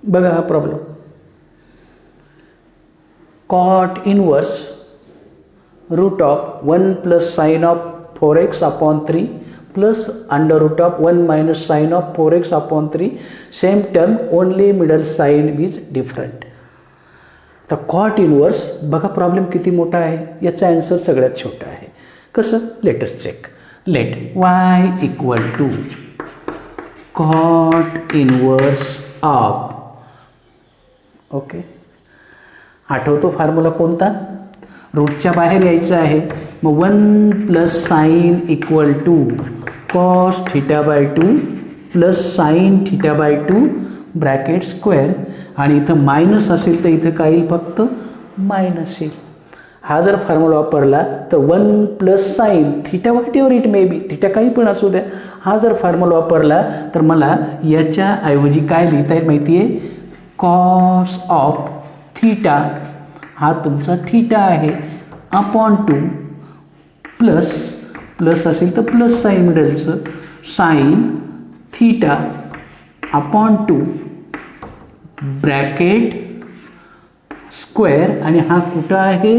बघा हा problem. Cot inverse root of 1 plus sine of 4x upon 3 plus under root of 1 minus sine of 4x upon 3 same term only middle sign is different. तर cot inverse बघा problem किती मोठा आहे. याचा answer सगळ्यात छोटा आहे. कसं let's check. Let y equal to cot inverse of. Okay, आठवतो फॉर्म्युला कोणता. रूटच्या बाहेर यायचं आहे. मग 1 plus sine equal to cos theta by 2 plus sine theta by 2 bracket square. आणि इथं मायनस असेल तर इथं काय येईल, फक्त मायनस येईल. हा जर फॉर्म्युला वापरला तर 1 plus sine theta what ever it may be, theta काही पण असू द्या. हा जर फॉर्म्युला वापरला तर मला याच्याऐवजी काय लिहिता येईल माहिती आहे, कॉस ऑफ थिटा, हा तुमचा थिटा आहे, अपॉन 2 प्लस प्लस असेल तर प्लस साइन मिळेलचं sine theta upon 2 bracket square. आणि हा कुठं आहे,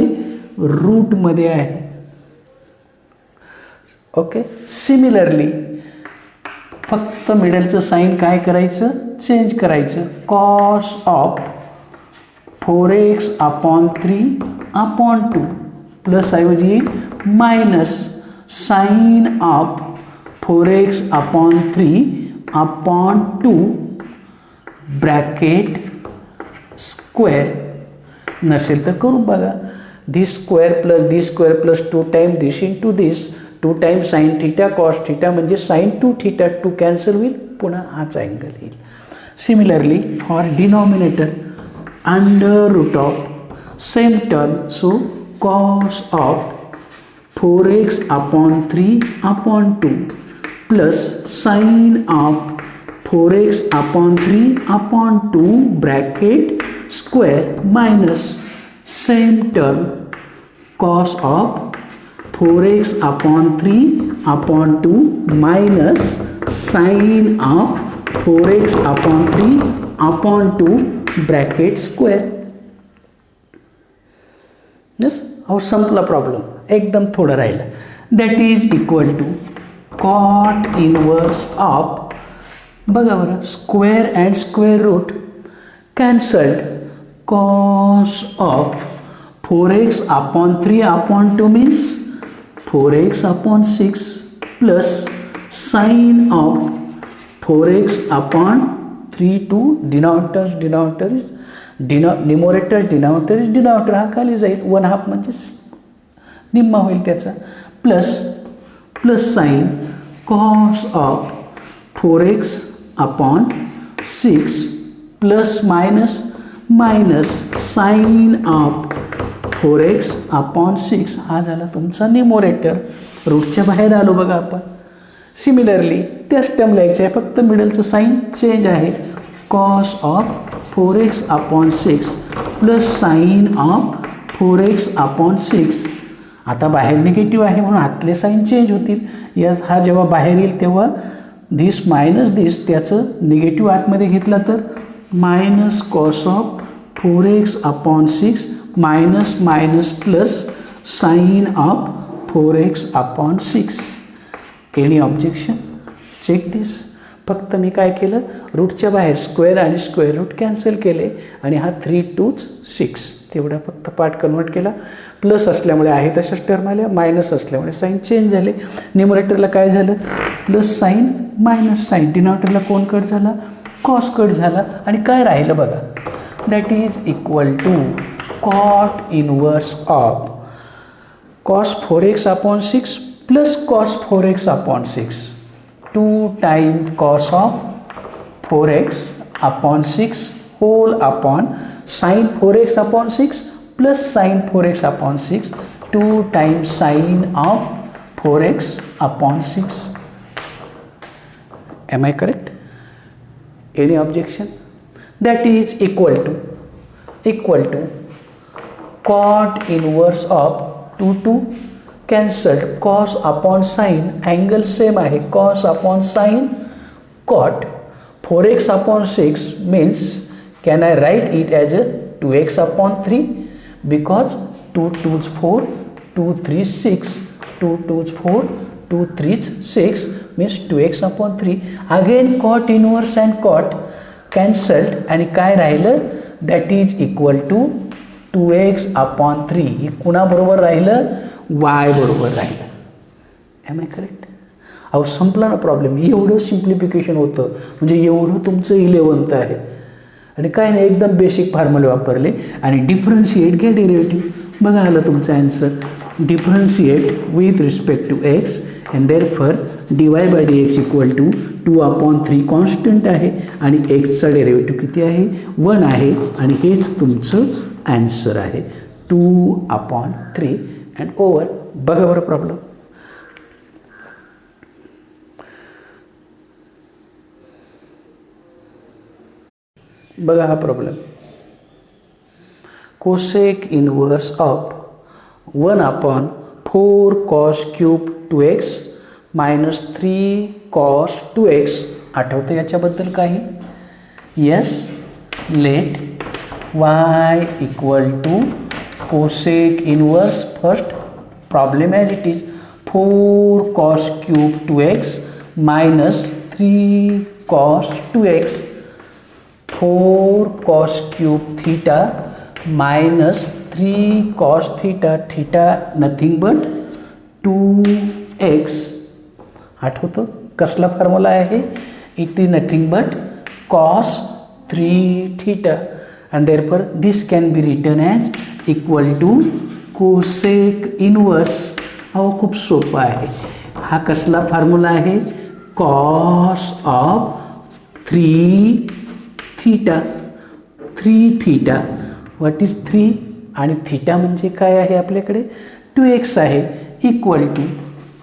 रूटमध्ये आहे. ओके, सिमिलरली फक्त मिडलचं साइन काय करायचं, चेंज करायचं. Cos of 4x upon 3 upon 2 plus ऐवजी minus sine of 4x upon 3 upon 2 bracket square. नसेल तर करून बघा. This square plus 2 time this into this 2 time sine theta cos theta म्हणजे साइन 2 थिटा 2 कॅन्सल होईल. पुन्हा हाच अँगल येईल. Similarly for denominator under root of same term, so cos of 4x upon 3 upon 2 plus sine of 4x upon 3 upon 2 bracket square minus same term cos of 4x upon 3 upon 2 minus sine of 4x upon 3 upon 2 bracket square. Yes, अहो संपला problem. एकदम थोडं राहिलं. That is equal to cot inverse of, बघा बरं, square and square root cancelled. Cos of 4x upon 3 upon 2 means 4x upon 6 plus sine of 4x upon 3 to denominator denominator हा खाली जाईल. 1/2 म्हणजे निम्मा होईल त्याचा. Plus sine cos of 4x upon 6 plus minus sine of 4x upon 6 हा झाला तुमचा न्यूमरेटर. रूटच्या बाहेर आलो बघा आपण. सिमिलरली त्याच टर्म लिहायचं आहे, फक्त मिडलचं साइन चेंज आहे. Cos of 4x upon 6 plus sine of 4x upon 6. आता बाहेर निगेटिव्ह आहे म्हणून आतले साइन चेंज होतील. हा जेव्हा बाहेर येईल तेव्हा दिस मायनस दिस, त्याचं निगेटिव्ह आतमध्ये घेतला तर minus cos of 4x upon 6 minus plus sine of 4x upon 6. Any objection? Check this. फक्त मी काय केलं, रूटच्या बाहेर स्क्वेअर आणि स्क्वेअर रूट कॅन्सल केले आणि हा 3 2 6 तेवढा फक्त पार्ट कन्वर्ट केला. प्लस असल्यामुळे आहे तशाच टर्म आल्या, मायनस असल्यामुळे साईन चेंज झाले. न्यूमरेटरला काय झालं, प्लस साईन मायनस साईन. डिनॉमिनेटरला कोण कट झाला, कॉस कट झाला. आणि काय राहिलं बघा, that is equal to cot inverse of cos 4x upon 6 plus cos 4x upon 6 2 time cos of 4x upon 6 whole upon sine 4x upon 6 plus sine 4x upon 6 2 time sine of 4x upon 6. Am I correct? Any objection? That is equal to cot inverse of 2 cancelled cos upon sin, angle same आहे, cos upon sin cot 4x upon 6 means Can I write it as a 2x upon 3? Because 2 2s 4, 2 3 6, 2 2s 4, 2 3s 6 means 2x upon 3. Again cot inverse and cot cancelled आणि काय राहिलं, that is equal to 2x upon 3. हे कुणाबरोबर राहिलं, y बरोबर राहिलं. Am I correct? अहो संपला ना प्रॉब्लेम. एवढं सिम्प्लिफिकेशन होतं, म्हणजे एवढं तुमचं 11th आहे आणि काय नाही, एकदम बेसिक फॉर्म्युले वापरले आणि डिफरन्शिएट घ्या डेरिव्हेटिव्ह. बघा आलं तुमचं answer. Differentiate with respect to x and therefore dy by dx equal to 2/3 constant आहे आणि एक्सचा डेरिव्हेटिव्ह किती आहे, 1 आहे आणि हेच तुमचं आन्सर आहे 2/3 अँड ओव्हर. बघा बरं प्रॉब्लेम. बघा हा problem. Cosec inverse of 1/4 cos cube 2x minus 3 cos 2x. आठवतं याच्याबद्दल काही? Yes. Let y equal to cosec inverse first problem as it is 4 cos cube 2x minus 3 cos 2x. 4 cos cube theta minus 3 cos theta. Theta nothing but 2x. आठवतं कसला formula आहे? It is nothing but cos 3 theta and therefore this can be written as equal to cosec inverse. अहो खूप सोपं आहे. हा कसला formula आहे? cos of 3 theta. 3 theta. What is 3 आणि थीटा म्हणजे काय आहे आपल्याकडे? 2x आहे. Equal to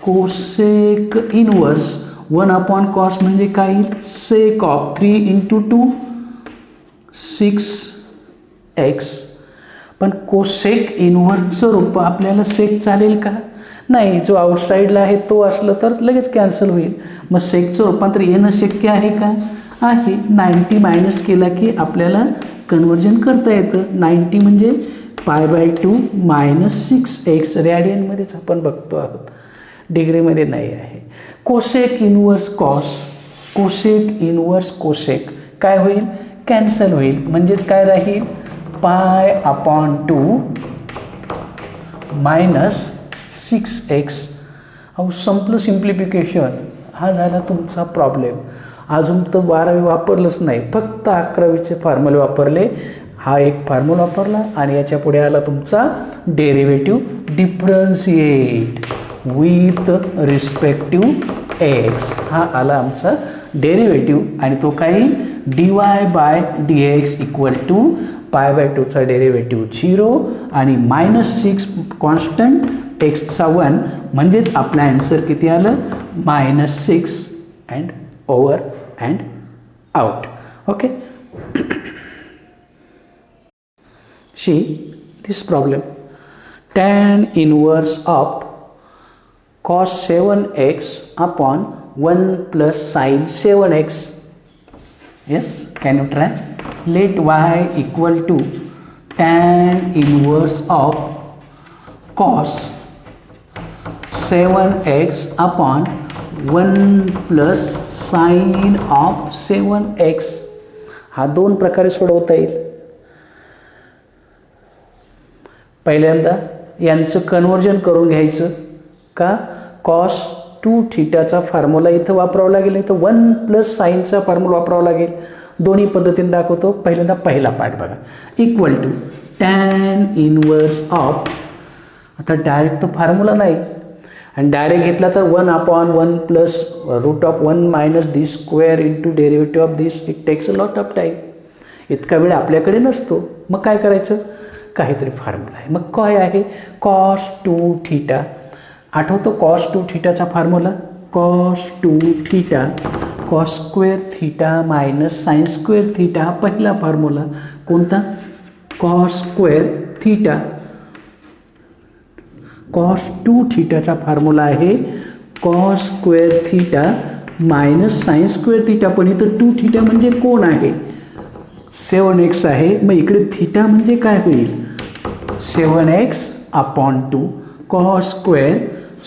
cosec inverse 1/cos म्हणजे काय येईल? Sake of 3 into 2 6x. पण कोसेक इनवर्सचं रूप आपल्याला सेक चालेल का? नाही. जो आउटसाईडला आहे तो असलं तर लगेच कॅन्सल होईल. मग सेकचं रूपांतर येणं शक्य आहे का? आहे. 90 मायनस केला की आपल्याला कन्वर्जन करता येतं. 90 म्हणजे π/2 मायनस 6x. रॅडियनमध्येच आपण बघतो आहोत, डिग्रीमध्ये नाही आहे. Cosec inverse cos, cosec inverse cosec काय होईल? कॅन्सल होईल. म्हणजेच काय राहील? π/2 मायनस 6x. अहो संपलं सिम्प्लिफिकेशन. हा झाला तुमचा प्रॉब्लेम. अजून तर 12वी वापरलंच नाही, फक्त 11वीचे फॉर्म्युले वापरले. हा एक फॉर्म्युला वापरला आणि याच्या पुढे आला तुमचा derivative differentiate with respect to x. हा आला आमचा डेरिव्हेटिव्ह आणि तो काही dy by dx equal to π/2चा डेरिव्हेटिव्ह 0 आणि -6 कॉन्स्टंट एक्सचा 1. म्हणजेच आपला आन्सर किती आलं? -6 and over and out. Okay. See this problem. Tan inverse of cos 7x upon 1 plus sin 7x. Yes, can you try? Let y equal to tan inverse of cos 7x upon 1 plus sine of 7x. हा 2 प्रकारे सोडवता येईल. पहिल्यांदा यांचं conversion करून घ्यायचं का? Cos 2 थीटाचा फॉर्म्युला इथं वापरावा लागेल, इथं 1 प्लस साईनचा फॉर्म्युला वापरावा लागेल. दोन्ही पद्धतीने दाखवतो. पहिल्यांदा पहिला पार्ट बघा. Equal to tan inverse of. आता डायरेक्ट तो फॉर्म्युला नाही आणि डायरेक्ट घेतला तर 1/1 plus root of 1 minus this square into derivative of this. It takes a lot of time. इतका वेळ आपल्याकडे नसतो. मग काय करायचं? काहीतरी फॉर्म्युला आहे. मग काय आहे? cos 2 theta. आठवतो cos 2 थीटाचा formula? cos 2 theta cos square theta minus sine square theta. हा पहिला फॉर्म्युला. कोणता? cos square theta. cos 2 थीटाचा फॉर्म्युला आहे cos square theta minus sine square theta. पण इथं 2 थीटा म्हणजे कोण आहे? 7x आहे. मग इकडे थिटा म्हणजे काय होईल 7x upon 2 cos square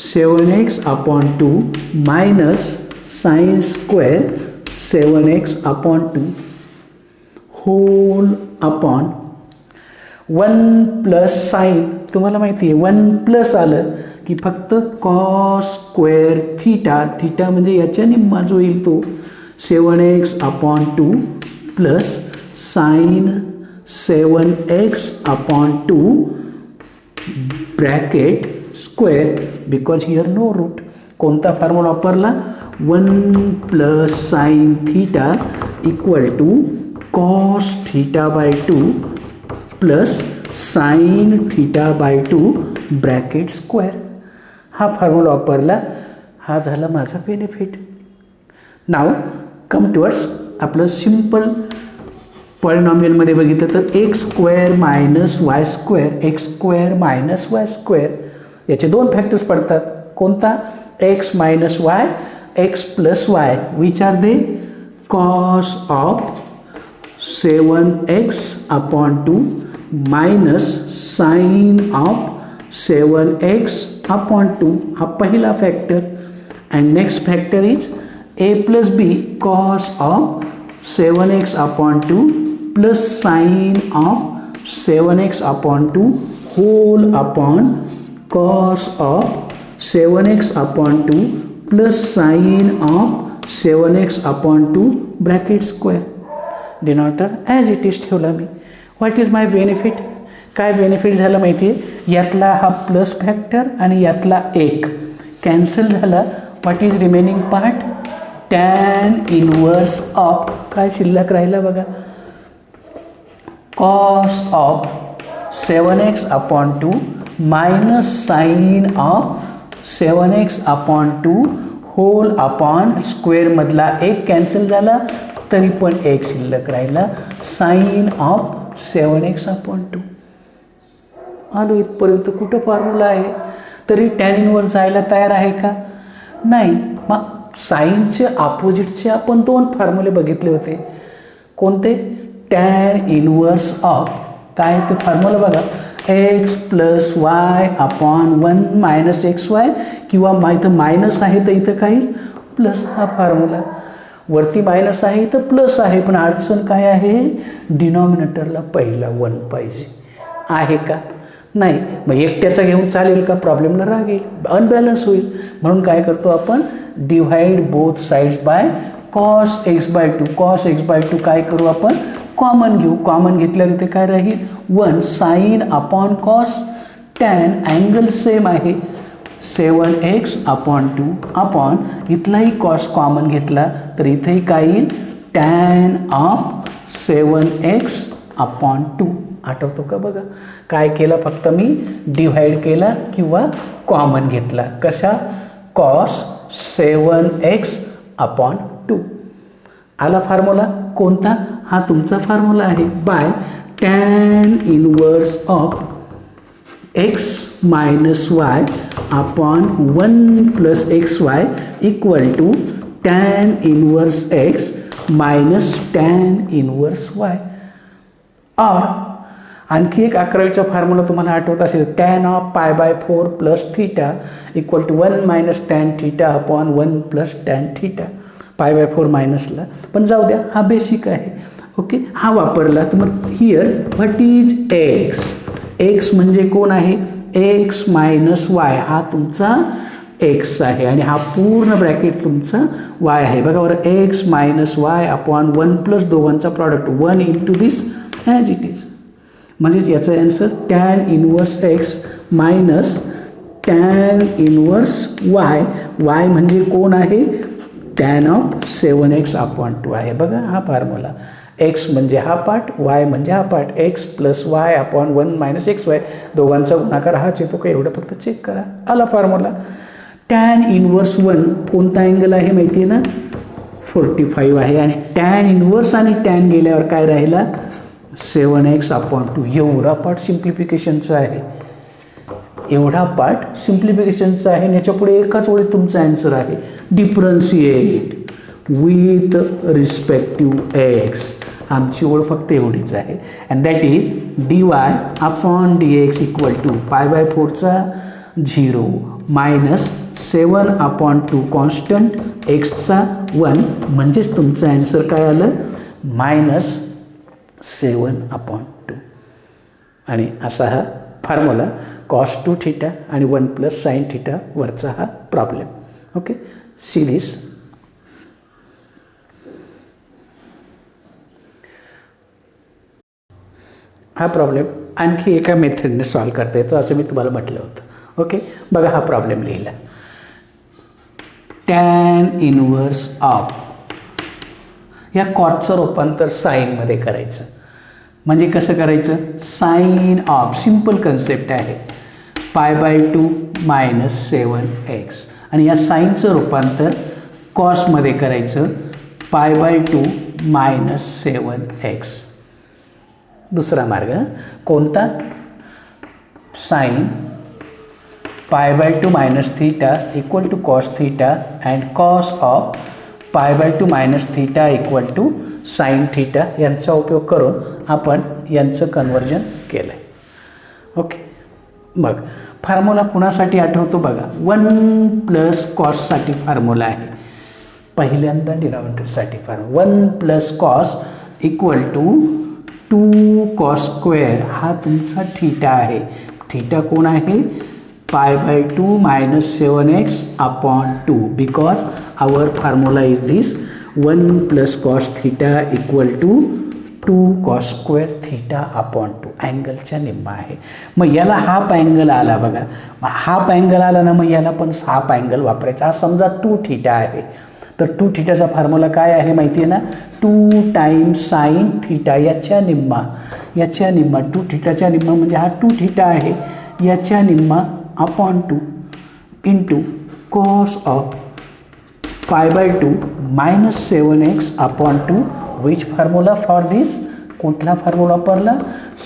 7x upon 2 minus sine square 7x upon 2 whole upon 1 plus sine. तुम्हाला माहिती आहे 1 प्लस आलं की फक्त कॉस स्क्वेअर थिटा, थिटा म्हणजे याच्या निम्मा जो येईल तो 7x upon 2 plus sine 7x upon 2 bracket square because here no root. कोणता फॉर्म्युला वापरला 1 plus sine theta equal to cos theta by 2 plus sine theta by 2 bracket square. हा formula वापरला. हा झाला माझा बेनिफिट. नाव कम टुवर्ड्स आपलं simple पॉलिनॉमियलमध्ये बघितलं तर x square minus y square, x square minus y square याचे दोन फॅक्टर्स पडतात. कोणता x minus Y, x plus y. Which are they cos of 7x upon 2 minus sine of 7x upon 2. हा पहिला factor. And next factor is a plus b cos of 7x upon 2 plus sine of 7x upon 2 whole upon cos of 7x upon 2 plus sine of 7x upon 2 bracket square. Denominator as it is ठेवला मी. What is my benefit. काय benefit झालं माहिती आहे यातला हा plus factor आणि यातला एक कॅन्सल झाला. What is remaining part tan inverse of काय शिल्लक राहिला बघा cos of 7x upon 2 minus sine of 7x upon 2 whole upon स्क्वेअरमधला एक कॅन्सल झाला तरी पण एक शिल्लक राहिला साइन ऑफ 7x अपॉन 2. आलो इथपर्यंत. कुठं फॉर्म्युला आहे तरी टॅन इनवर्स जायला तयार आहे का नाही. मग साईनचे अपोजिटचे आपण दोन फॉर्म्युले बघितले होते. कोणते टॅन इनवर्स ऑफ काय ते फॉर्म्युला बघा x plus y upon 1 minus x Y किंवा इथं मायनस आहे तर इथं काही प्लस. हा फॉर्म्युला वरती मायनस आहे इथं प्लस आहे पण अडचण काय आहे डिनॉमिनेटरला पहिला 1 पाहिजे आहे का नाही. मग एकट्याचा घेऊन चालेल का प्रॉब्लेमला राग येईल अनबॅलन्स होईल. म्हणून काय करतो आपण divide both sides by cos x by 2. Cos x by 2 काय करू आपण कॉमन घेऊ. कॉमन घेतल्यावर इथे काय राहील 1 sine upon cos tan angle same आहे 7x अपॉन 2 अपॉन इथलाही कॉस कॉमन घेतला तर इथेही काय येईल टॅन ऑफ 7x अपॉन 2. आठवतो का बघा काय केलं फक्त मी डिव्हाइड केला किंवा कॉमन घेतला कशा कॉस 7x अपॉन 2. आला फॉर्म्युला कोणता हा तुमचा फॉर्म्युला आहे by tan inverse of x minus y upon 1 plus x y equal to tan inverse x minus tan inverse y. और आणखी एक 11वीचा फॉर्म्युला तुम्हाला आठवत असेल tan of pi by 4 plus theta equal to 1 minus tan theta upon 1 plus tan theta pi by 4 मायनसला. पण जाऊ द्या हा बेसिक आहे. ओके हा वापरला तर मग here what is x. X म्हणजे कोण आहे एक्स मायनस वाय. हा तुमचा एक्स आहे आणि हा पूर्ण ब्रॅकेट तुमचा वाय आहे. बघा बरं x minus y upon 1 plus दोघांचा product 1 into this as it is. म्हणजेच याचा answer tan inverse x minus tan inverse y. Y म्हणजे कोण आहे टॅन ऑफ 7x अपॉन 2 आहे. बघा हा फॉर्म्युला एक्स म्हणजे हा पार्ट वाय म्हणजे हा part x plus y upon 1 minus x Y दोघांचा गुणाकार हाच येतो का एवढं फक्त चेक करा. आला फॉर्म्युला. टॅन इनवर्स 1 कोणता अँगल आहे माहिती आहे ना 45 आहे आणि टॅन इनवर्स आणि टॅन गेल्यावर काय राहिला 7x अपॉन 2. एवढा पार्ट सिम्प्लिफिकेशनचा आहे. एवढा पार्ट सिम्प्लिफिकेशनचा आहे आणि याच्या पुढे एकाच वेळी तुमचा आन्सर आहे डिफरन्शिएट विथ रिस्पेक्टिव्ह एक्स. आमची ओळ फक्त एवढीच आहे and that is dy upon dx equal to π/4चा 0 मायनस 7/2 कॉन्स्टंट एक्सचा 1 म्हणजेच तुमचं ॲन्सर काय आलं -7/2 आणि असा हा फॉर्म्युला cos 2 थीटा आणि 1 + sin थीटा वरचा हा प्रॉब्लेम. Okay, see this. हा प्रॉब्लेम आणखी एका मेथडने सॉल्व करता येतो असं मी तुम्हाला म्हटलं होतं. ओके, बघा हा प्रॉब्लेम लिहिला. टॅन इनवर्स ऑफ या कॉटचं रूपांतर साईनमध्ये करायचं. म्हणजे कसं करायचं, साईन ऑफ सिम्पल कन्सेप्ट आहे π/2 - 7x आणि या साईनचं रूपांतर कॉसमध्ये करायचं π/2 - 7x. दुसरा मार्ग कोणता, sine π/2 - theta equal to cos theta and cos of π/2 - theta equal to sine theta यांचा उपयोग करून आपण यांचं कन्वर्जन केलं आहे. ओके, मग फॉर्म्युला कुणासाठी आठवतो बघा, 1 + कॉससाठी फॉर्म्युला आहे. पहिल्यांदा डिनॉमिनेटरसाठी formula 1 + cos equal to 2 cos square हा तुमचा थीटा आहे. थीटा कोण आहे, π/2 - 7x upon 2 because our formula is this 1 + cos theta equal to 2 cos square theta upon 2 अँगलच्या निम्मा आहे. मग याला हाफ अँगल आला बघा, मग हाफ अँगल आला ना, मग याला पण हाफ अँगल वापरायचा. हा समजा 2 थीटा आहे तर 2 थीटाचा फॉर्म्युला काय आहे माहिती आहे ना, 2 टाइम्स साईन थीटा याच्या निम्मा 2 थीटाच्या निम्मा म्हणजे हा 2 थीटा आहे याच्या निम्मा upon 2 into cos of π/2 - 7x upon 2 which formula for this, कुठला फॉर्म्युला वापरला,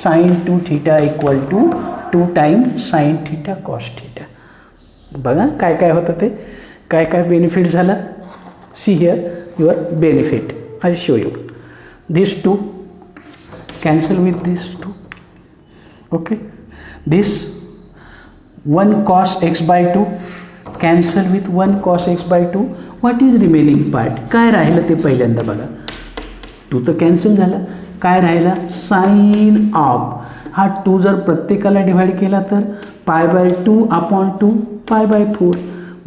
sine 2 theta equal to 2 times sine theta cos theta. बघा काय काय होतं ते, काय काय बेनिफिट झाला. See here your benefit. I'll show you. These 2 cancel with these 2. Okay. This 1 cos x/2 cancel with 1 cos x/2. What is remaining part? काय राहिलं ते पहिल्यांदा बघा. 2 तर कॅन्सल झाला. काय राहिला, साईन ऑफ हा 2 जर प्रत्येकाला डिवाइड केला तर π/2 अपॉन 2 π/4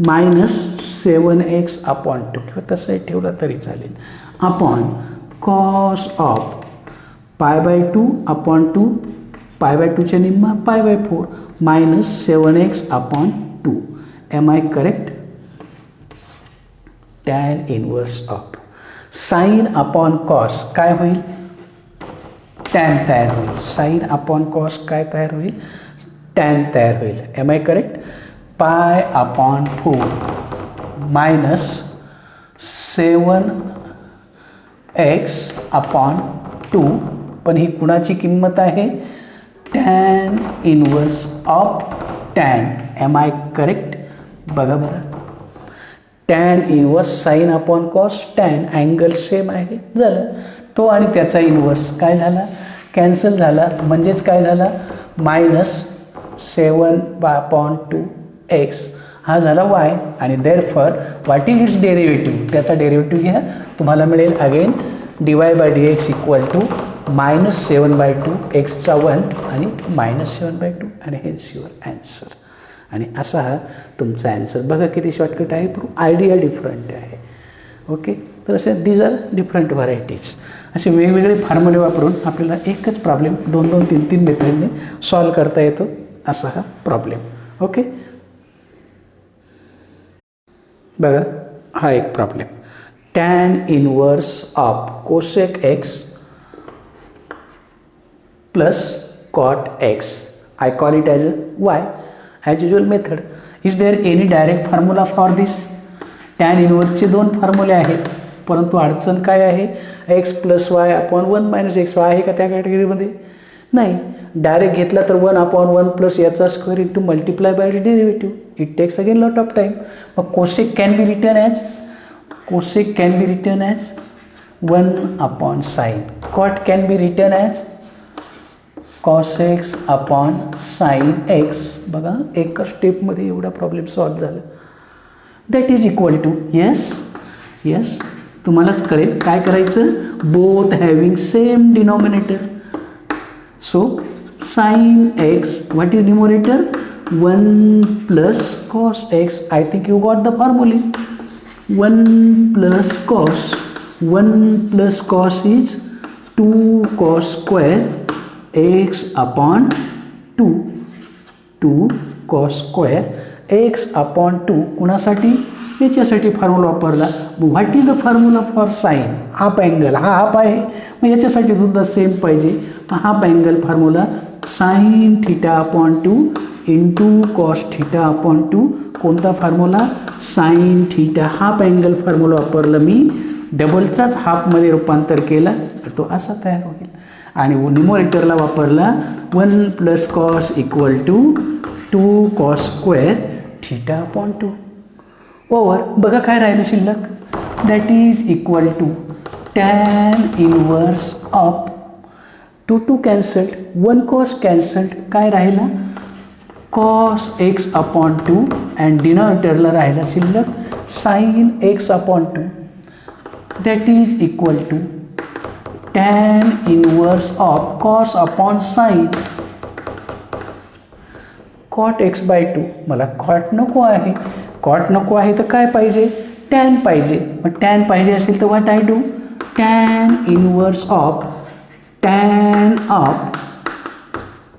मायनस 7x अपॉन 2 किंवा तसंही ठेवलं तरी चालेल अपॉन कॉस ऑफ π/2 अपॉन 2 π/2च्या निम्मा π/4 minus 7x upon 2. Am I correct. Tan inverse of sine upon cos काय होईल, टॅन तयार होईल. साईन अपॉन कॉस काय तयार होईल, टॅन तयार होईल. Am I correct. π/4 minus 7x upon 2 पण ही कुणाची किंमत आहे, tan inverse of tan. Am I correct. बघा बरं, tan inverse sine upon cos tan angle same आहे. झालं, तो आणि त्याचा इनवर्स काय झाला, कॅन्सल झाला. म्हणजेच काय झाला, -7/2x हा झाला y आणि therefore what is it's derivative, त्याचा डेरिव्हेटिव्ह घ्या. तुम्हाला मिळेल अगेन dy/dx इक्वल टू -7/2 एक्सचा 1 आणि -7/2 आणि हेन्स युअर ॲन्सर. आणि असा हा तुमचा ॲन्सर. बघा किती शॉर्टकट आहे, आयडिया डिफरंट आहे. ओके, तर असे दीज आर डिफरंट व्हरायटीज. असे वेगवेगळे फॉर्म्युले वापरून आपल्याला एकच प्रॉब्लेम 2-2, 3-3 मेथडने सॉल्व करता येतो. असा हा प्रॉब्लेम. ओके, बघा हा एक problem. Tan inverse of cosec x plus cot x, I call it as y as usual method. Is there any direct formula for this. Tan इनवर्सचे 2 फॉर्म्युले आहेत, परंतु अडचण काय आहे, x plus y upon 1 - x y आहे का त्या कॅटेगरीमध्ये, नाही. डायरेक्ट घेतला तर 1/1 प्लस याचा square into multiply by derivative. It takes again lot of time. मग cosec can be return as 1 upon sine. Cot can be written as cos x upon sin x. बघा एका स्टेपमध्ये एवढा प्रॉब्लेम सॉल्व झाला. That is equal to yes तुम्हालाच कळेल काय करायचं. Both having same denominator. So sin x, what is numerator? 1 plus cos x. I think you got the formula. 1 plus cos is 2 cos square x upon 2 cos square x upon 2. कुणासाठी? याच्यासाठी formula वापरला. What is the formula for sine? Half angle. हा half आहे मग याच्यासाठी सुद्धा same पाहिजे. Half angle formula sine theta upon 2 into cos theta upon 2. कोणता formula? Sine theta. Half angle formula वापरला मी. डबलचाच हाफमध्ये रूपांतर केलं तर तो असा तयार होईल. आणि न्यूमरेटरला वापरला 1 plus cos equal to 2 cos square theta upon 2 over. बघा काय राहिलं शिल्लक. That is equal to tan inverse of 2 cancelled, 1 cos cancelled. काय राहिला? कॉस एक्स अपॉन 2 अँड डिनॉमिनेटरला राहिला शिल्लक sine x upon 2. That is equal to tan inverse of cos upon sine cot x by 2. मला कॉट नको आहे. Cot नको आहे तर काय पाहिजे? टॅन पाहिजे. मग टॅन पाहिजे असेल तर what I do? Tan inverse of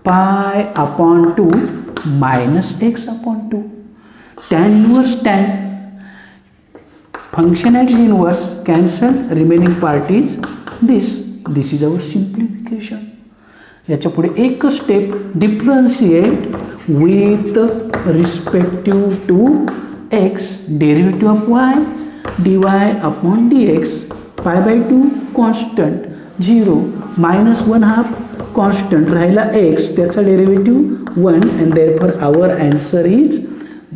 pi upon 2 minus x upon 2. Tan inverse tan. Function at inverse cancel. Remaining part is this is our simplification. याच्या पुढे एक step differentiate with respective to x. Derivative of y dy upon dx. Pi by 2 constant 0 minus 1 half constant राहिला x त्याचा derivative 1 and therefore our answer is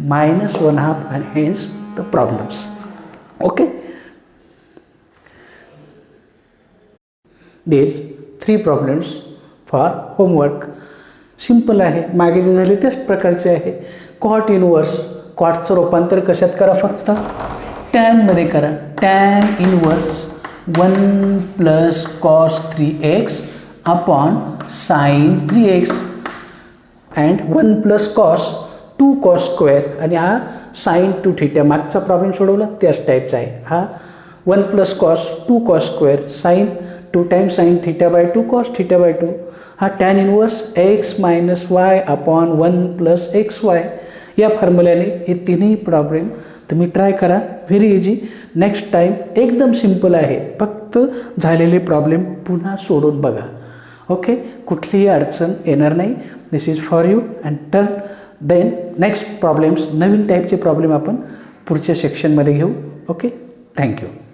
minus 1 half and hence the problems. Okay. There 3 problems for homework. Simple आहे. मागे जे झाले त्याच प्रकारचे आहे. Cot inverse. कॉटचं रूपांतर कशात करा? फक्त टॅनमध्ये करा. Tan inverse 1 plus cos 3x upon sine 3x and 1 plus cos 2 cos square. आणि हा साईन 2 थिटा. मागचा प्रॉब्लेम सोडवला त्याच टाईपचा आहे. हा 1 plus cos 2 cos square sine 2 times sine theta by 2 cos theta by 2. हा tan inverse x minus y upon 1 plus x y. या फॉर्म्युल्याने हे तिन्ही प्रॉब्लेम तुम्ही ट्राय करा. Very easy. नेक्स्ट टाईम एकदम सिम्पल आहे. फक्त झालेले प्रॉब्लेम पुन्हा सोडून बघा. ओके. कुठलीही अडचण येणार नाही. This is for you and turn. Then next problems नवीन टाईपचे प्रॉब्लेम आपण पुढच्या सेक्शनमध्ये घेऊ. ओके. थँक्यू.